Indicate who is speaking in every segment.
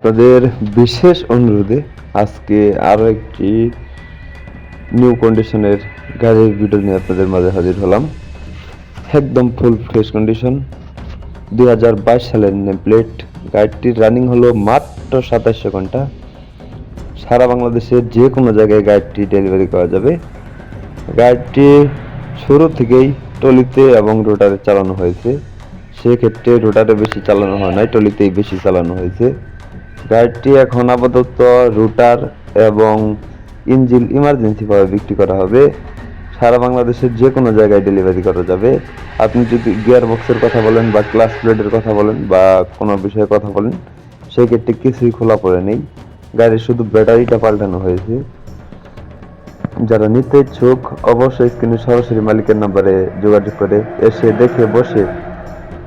Speaker 1: তাদের বিশেষ অনুরোধে আজকে আরো একটি নিউ কন্ডিশনের গাড়ির ভিডিও নিয়ে আপনাদের মাঝে হাজির হলাম। একদম ফুল ফ্রেশ কন্ডিশন, 2022 সালের নেম প্লেট। গাড়িটির রানিং হলো মাত্র 2700 ঘন্টা। সারা বাংলাদেশের যে কোনো জায়গায় গাড়িটি ডেলিভারি করা যাবে। গাড়িটি শুরু থেকেই টলিতে এবং রোটারে চালানো হয়েছে, সেক্ষেত্রে রোটারে বেশি চালানো হয় নাই, টলিতেই বেশি চালানো হয়েছে। গাড়িটি এখন আপাতত রুটার এবং ইঞ্জিন ইমার্জেন্সি ভাবে বিক্রি করা হবে। সারা বাংলাদেশের যে কোনো জায়গায় ডেলিভারি করা যাবে। আপনি যদি গিয়ার বক্সের কথা বলেন বা ক্লাস প্লেটের কথা বলেন বা কোনো বিষয়ে কথা বলেন, সেক্ষেত্রে কিছুই খোলা পড়ে নেই। গাড়ির শুধু ব্যাটারিটা পাল্টানো হয়েছে। যারা নিতে ইচ্ছুক অবশ্যই স্ক্রিনে সরাসরি মালিকের নাম্বারে যোগাযোগ করে এসে দেখে বসে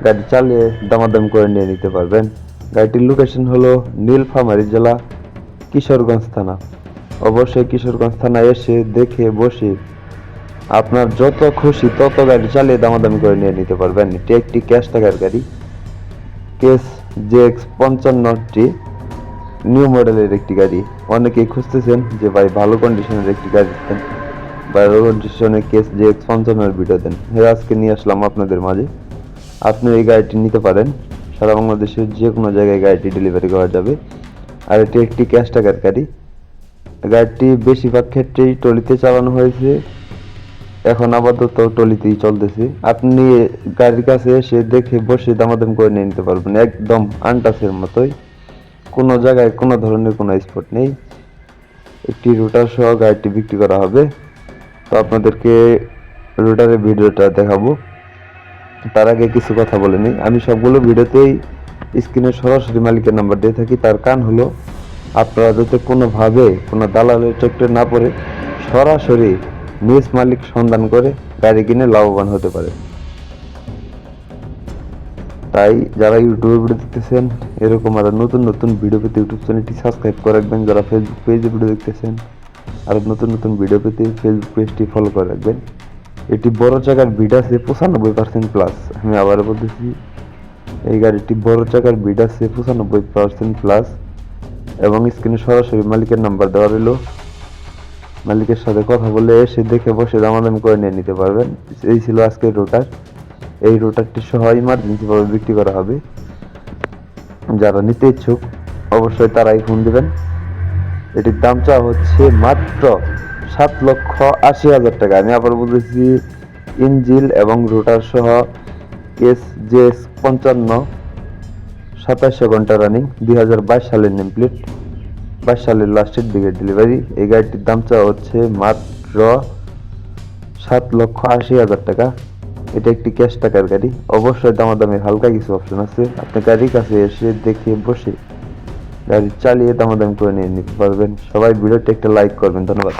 Speaker 1: গাড়ি চালিয়ে দামাদাম করে নিয়ে নিতে পারবেন। গাড়িটির লোকেশন হলো নীলফামারী জেলা, কিশোরগঞ্জ থানা। অবশ্যই কিশোরগঞ্জ থানায় এসে দেখে বসে আপনার যত খুশি তত গাড়ি চালিয়ে দামাদামি করে নিয়ে নিতে পারবেন। এটি একটি ক্যাশ টাকার গাড়ি, কেস জেএক্স 55টি নিউ মডেলের একটি গাড়ি। অনেকেই খুঁজতেছেন যে ভাই ভালো কন্ডিশনের একটি গাড়ি দেন, ভালো কন্ডিশনের কেস জেএক্স 55 ভিডিও দেন। আজকে নিয়ে আসলাম আপনাদের মাঝে। আপনি এই গাড়িটি নিতে পারেন, সারা বাংলাদেশের যে কোনো জায়গায় গাড়িটি ডেলিভারি করা যাবে। আর এটি একটি ক্যাশ টাকার গাড়ি। গাড়িটি বেশিরভাগ ক্ষেত্রেই টলিতে চালানো হয়েছে, এখন আপাতত টলিতেই চলতেছে। আপনি গাড়ির কাছে এসে দেখে বসে দামাদাম করে নিয়ে নিতে পারবেন, একদম আনটাচের মতোই। কোনো জায়গায় কোনো ধরনের কোনো স্পট নেই। একটি রুটার সহ গাড়িটি বিক্রি করা হবে। তো আপনাদেরকে রুটারের ভিডিওটা দেখাবো। তার আগে কিছু কথা বলে নিই, আমি সবগুলো ভিডিওতেই স্ক্রিনে সরাসরি মালিকের নাম্বার দিয়ে থাকি। তার কারণ হলো আপনারা যাতে কোনোভাবে কোনো দালালের চক্রে না পড়ে সরাসরি নিজ মালিক সন্ধান করে গাড়ি কিনে লাভবান হতে পারে। তাই যারা ইউটিউবে ভিডিও দেখতেছেন, এরকম আরো নতুন নতুন ভিডিও পেতে ইউটিউব চ্যানেলটি সাবস্ক্রাইব করে রাখবেন। যারা ফেসবুক পেজে ভিডিও দেখতেছেন, আর নতুন নতুন ভিডিও পেতে ফেসবুক পেজটি ফলো করে রাখবেন। এটি বড় চাকার বিড আছে 95% প্লাস। আমি আবার বলতেছি, এই গাড়িটি বড় চাকার বিড আছে 95% প্লাস। এবং স্ক্রিনে সরাসরি মালিকের নাম্বার দেওয়া রইল, মালিকের সাথে কথা বলে এসে দেখে বসে দামাদামি করে নিয়ে নিতে পারবেন। এই ছিল আজকের রুটার। এই রুটারটি সহ ইমার্জেন্সি ভাবে বিক্রি করা হবে। যারা নিতে ইচ্ছুক অবশ্যই তারাই ফোন দিবেন। এটির দাম চাওয়া হচ্ছে মাত্র 7,80,000 টাকা। আমি আবার বলতেছি, ইঞ্জিল এবং রুটার সহ কেস জেএক্স 55 2700 ঘন্টা রানিং, 2022 সালের নেম প্লেট, 22 সালের লাস্টের দিকে ডেলিভারি। এই গাড়িটির দাম চাওয়া হচ্ছে মাত্র 7,80,000 টাকা। এটা একটি ক্যাশ টাকার গাড়ি। অবশ্যই দামাদামের হালকা কিছু অপশন আছে। আপনি গাড়ির কাছে এসে দেখে বসে গাড়ি চালিয়ে দামাদামি করে নিয়ে নিতে পারবেন। সবাই ভিডিওটি একটা লাইক করবেন। ধন্যবাদ।